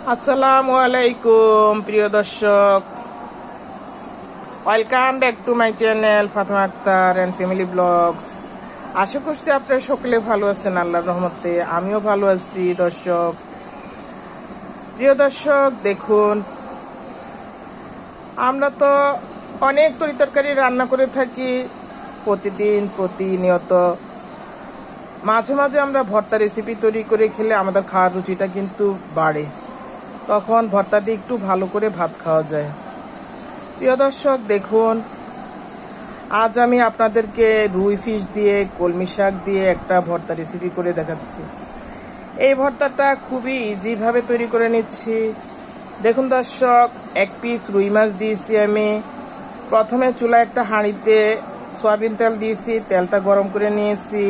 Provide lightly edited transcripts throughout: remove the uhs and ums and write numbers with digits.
আসসালামু আলাইকুম প্রিয় দর্শক, welcome back to my channel Fatema Akter and family blogs. আশা করছি আপনারা সকলে ভালো আছেন আল্লাহর রহমতে। আমিও ভালো আছি দর্শক। প্রিয় দর্শক, দেখুন, আমরা তো অনেক তরকারি রান্না করে থাকি প্রতিনিয়ত। মাঝে মাঝে আমরা ভর্তা রেসিপি তৈরি করে খেলে আমাদের খাওয়ার রুচিটা কিন্তু বাড়ে, তখন ভর্তা দিয়ে একটু ভালো করে ভাত খাওয়া যায়। প্রিয় দর্শক, দেখুন, আজ আমি আপনাদেরকে রুই ফিশ দিয়ে কলমি শাক দিয়ে একটা ভর্তা রেসিপি করে দেখাচ্ছি। এই ভর্তাটা খুবই ইজিভাবে তৈরি করে নিচ্ছি। দেখুন দর্শক, এক পিস রুই মাছ দিয়েছি আমি। প্রথমে চুলায় একটা হাঁড়িতে সয়াবিন তেল দিয়েছি, তেলটা গরম করে নিয়েছি,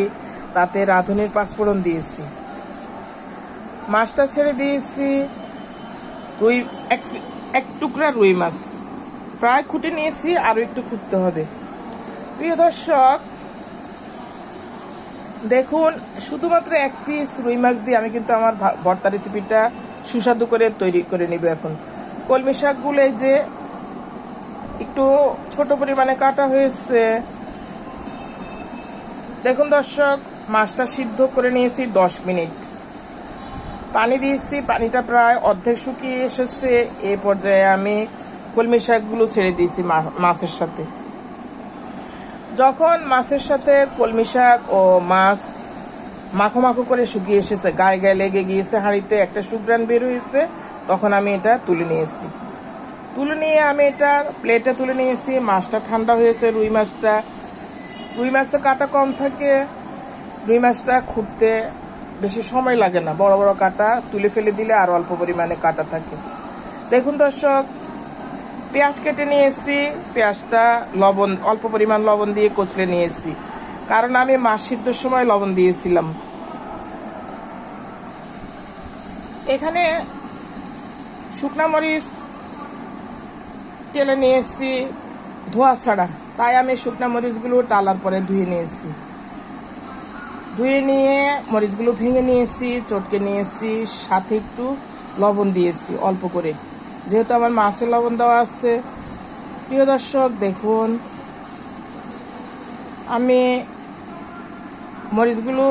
তাতে রাঁধুনির পাঁচফোড়ন দিয়েছি, মাছটা ছেড়ে দিয়েছি। রুই এক টুকরা রুই মাছ প্রায় খুঁটে নিয়েছি, আরো একটু খুঁটতে হবে। প্রিয় দর্শক, দেখুন, শুধুমাত্র এক পিস রুই মাছ দিয়ে আমি কিন্তু আমার ভর্তা রেসিপিটা সুস্বাদু করে তৈরি করে নিব। এখন কলমি শাকগুলো এই যে একটু ছোট পরিমাণে কাটা হয়েছে। দেখুন দর্শক, মাছটা সিদ্ধ করে নিয়েছি 10 মিনিট। পানি দিয়েছি, পানিটা প্রায় অর্ধেক শুকিয়ে এসেছে। এই পর্যায়ে আমি কলমি শাকগুলো ছেড়ে দিয়েছি মাছের সাথে। যখন মাছের সাথে কলমি শাক ও মাছ মাখো মাখো করে শুকিয়ে এসেছে, গায়ে গায়ে লেগে গিয়েছে, হাঁড়িতে একটা সুঘ্রাণ বের হয়েছে, তখন আমি এটা তুলে নিয়েছি। তুলে নিয়ে আমি এটা প্লেটে তুলে নিয়েছি। মাছটা ঠান্ডা হয়েছে। রুই মাছটা কাটা কম থাকে। রুই মাছটা খুঁড়তে বেশি সময় লাগে না, বড় বড় কাটা তুলে ফেলে দিলে আর অল্প পরিমাণে কাটা থাকে। দেখুন দর্শক, পেঁয়াজ কেটে নিয়েছি। পেঁয়াজটা অল্প পরিমাণ লবণ দিয়ে কচলে নিয়েছি, কারণ আমি মাছ সিদ্ধর সময় লবণ দিয়েছিলাম। এখানে শুকনা মরিচ তেলে নিয়েছি ধোয়া ছাড়া, তাই আমি শুকনা মরিচগুলো টালার পরে ধুয়ে নিয়েছি। ধুয়ে নিয়ে মরিচগুলো ভেঙে নিয়েছি, চটকে নিয়েছি, সাথে একটু লবণ দিয়েছি অল্প করে, যেহেতু আমার মাছে লবণ দেওয়া আছে। প্রিয় দর্শক, দেখুন, আমি মরিচগুলো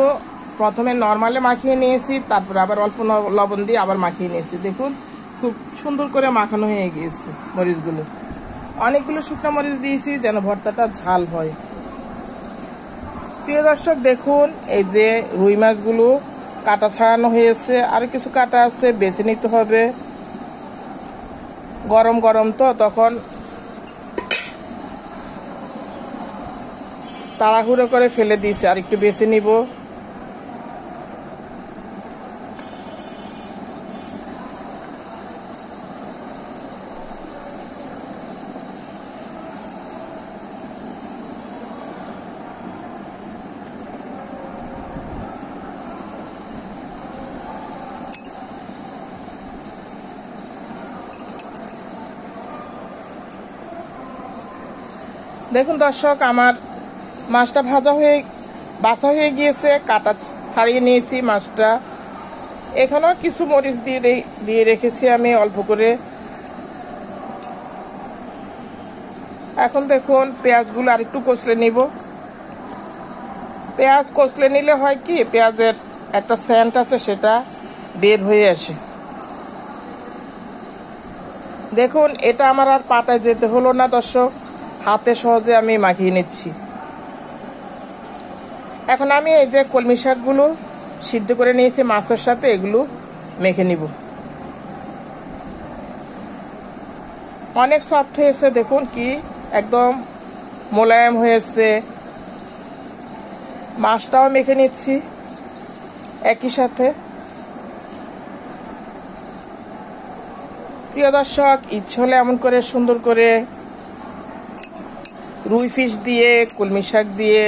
প্রথমে নর্মালে মাখিয়ে নিয়েছি, তারপর আবার অল্প লবণ দিয়ে আবার মাখিয়ে নিয়েছি। দেখুন, খুব সুন্দর করে মাখানো হয়ে গিয়েছে মরিচগুলো। অনেকগুলো শুকনো মরিচ দিয়েছি যেন ভর্তাটা ঝাল হয়। প্রিয় দর্শক, দেখুন, এই যে রুই মাছগুলো কাটা ছাড়ানো হয়েছে, আর কিছু কাটা আছে, বেছে নিতে হবে। গরম গরম তো, তখন তাড়াহুড়ো করে ফেলে দিয়েছি, আর একটু বেছে নিব। দেখুন দর্শক, আমার মাছটা বাছা হয়ে গিয়েছে, কাটা ছাড়িয়ে নিয়েছি মাছটা। এখানেও কিছু মরিচ দিয়ে রেখেছি আমি অল্প করে। এখন দেখুন, পেঁয়াজগুলো আর একটু কষলে নিব। পেঁয়াজ কষলে নিলে হয় কি, পেঁয়াজের একটা সেন্ট আছে, সেটা বের হয়ে আসে। দেখুন, এটা আমার আর পাটায় যেতে হলো না দর্শক, হাতে সহজে আমি মাখিয়ে নিচ্ছি। এখন আমি এই যে কলমি শাকগুলো সিদ্ধ করে নিয়েছি মাছের সাথে, এগুলো মেখে নিব। অনেক সফট হয়েছে, দেখুন কি একদম মোলায়েম হয়েছে। মাছটাও মেখে নিচ্ছি একই সাথে। প্রিয় দর্শক, ইচ্ছে হলে এমন করে সুন্দর করে রুই ফিশ দিয়ে কলমি শাক দিয়ে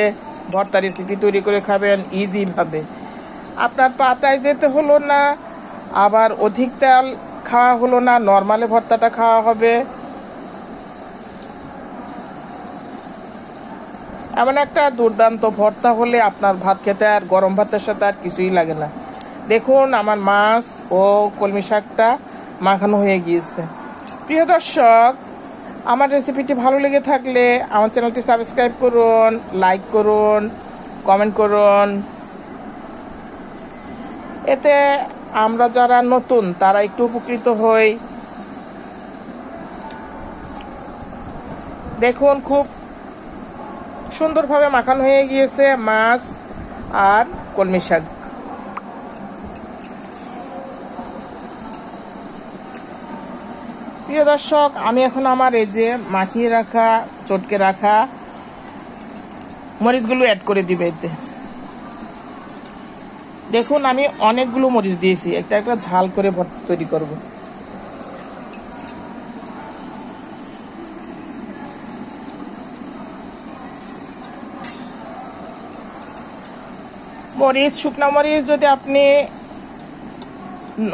ভর্তা রেসিপি তৈরি করে খাবেন ইজিভাবে। আপনার পাটায় যেতে হলো না, আবার অধিক তেল খাওয়া হলো না, নর্মালে ভর্তাটা খাওয়া হবে। এমন একটা দুর্দান্ত ভর্তা হলে আপনার ভাত খেতে আর গরম ভাতের সাথে আর কিছুই লাগে না। দেখুন, আমার মাছ ও কলমি শাকটা মাখানো হয়ে গিয়েছে। প্রিয় দর্শক, আমার রেসিপিটি ভালো লেগে থাকলে আমার চ্যানেলটি সাবস্ক্রাইব করুন, লাইক করুন, কমেন্ট করুন। এতে আমরা যারা নতুন তারা একটু উপকৃত হই। দেখুন, খুব সুন্দরভাবে মাখানো হয়ে গিয়েছে মাছ আর কলমি শাক। প্রিয় দর্শক, আমি এখন আমার এই যে মাখিয়ে রাখা, চটকে রাখা মরিচগুলো অ্যাড করে দিবে এতে। দেখুন, আমি অনেকগুলো মরিচ দিয়েছি, একটা একটা ঝাল করে ভর্তা তৈরি করব। মরিচ, শুকনা মরিচ যদি আপনি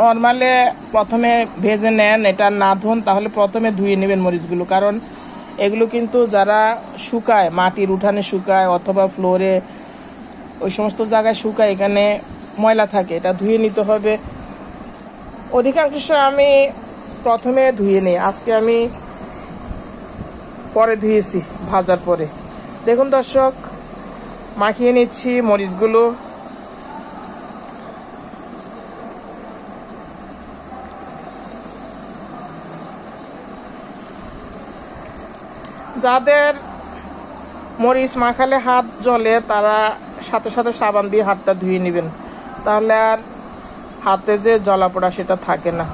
নর্মালে প্রথমে ভেজে নেন, এটা না ধোন, তাহলে প্রথমে ধুয়ে নেবেন মরিচগুলো। কারণ এগুলো কিন্তু যারা শুকায়, মাটির উঠানে শুকায় অথবা ফ্লোরে, ওই সমস্ত জায়গায় শুকায়, এখানে ময়লা থাকে, এটা ধুয়ে নিতে হবে। অধিকাংশ আমি প্রথমে ধুয়ে নিই, আজকে আমি পরে ধুয়েছি ভাজার পরে। দেখুন দর্শক, মাখিয়ে নিচ্ছি মরিচগুলো। যাদের মরিচ মাখালে হাত জ্বলে তারা সাথে সাথে সাবান দিয়ে হাতটা ধুয়ে নেবেন, তাহলে আর হাতে যে জ্বলা পোড়া সেটা থাকে না।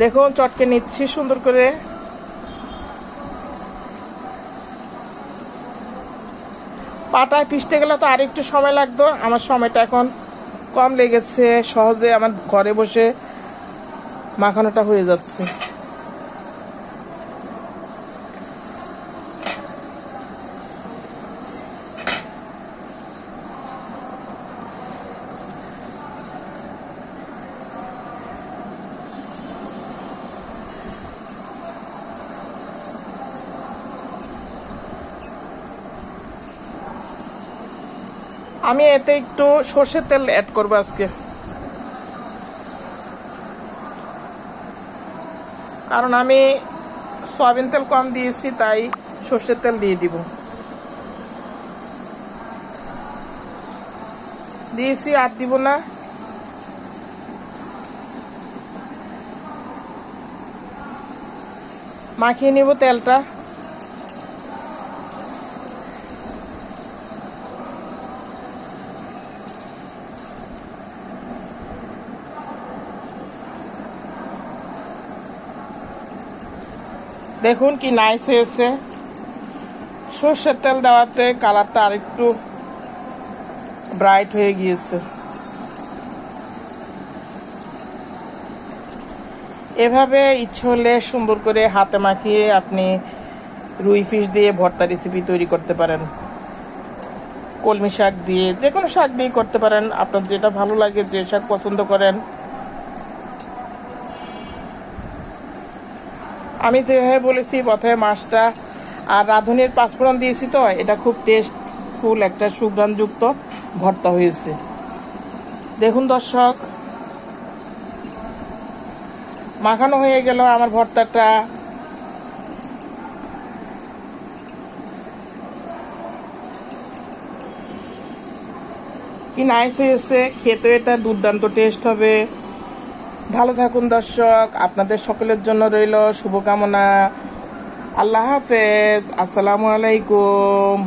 দেখুন, চটকে নিচ্ছি সুন্দর করে। পাটায় পিষতে গেলে তো আরেকটু সময় লাগতো, আমার সময়টা এখন কম লেগেছে, সহজে আমার ঘরে বসে মাখানোটা হয়ে যাচ্ছে। আমি এতে একটু সর্ষের তেল অ্যাড করবো আজকে, কারণ আমি সয়াবিন তেল কম দিয়েছি, তাই সর্ষের তেল দিয়ে দিব। দিয়েছি, আর দিব না। মাখিয়ে নিব তেলটা। দেখুন কি নাইস হয়েছে, সর্ষের তেল দেওয়াতে কালারটা আরেকটু ব্রাইট হয়ে গিয়েছে। এভাবে ইচ্ছে হলে সুন্দর করে হাতে মাখিয়ে আপনি রুই ফিশ দিয়ে ভর্তা রেসিপি তৈরি করতে পারেন, কলমি শাক দিয়ে, যে কোনো শাক দিয়ে করতে পারেন, আপনার যেটা ভালো লাগে, যে শাক পছন্দ করেন। আমি যেভাবে বলেছি, প্রথমে মাছটা আর রাঁধুনির পাঁচফোড়ন দিয়েছি, তো এটা খুব টেস্টফুল একটা সুঘ্রাণযুক্ত ভর্তা হয়েছে। দেখুন দর্শক, মাখানো হয়ে গেল আমার ভর্তাটা। কি নাইস হয়েছে, খেতে এটা দুর্দান্ত টেস্ট হবে। ভালো থাকুন দর্শক, আপনাদের সকলের জন্য রইল শুভকামনা। আল্লাহ হাফেজ, আসসালামু আলাইকুম।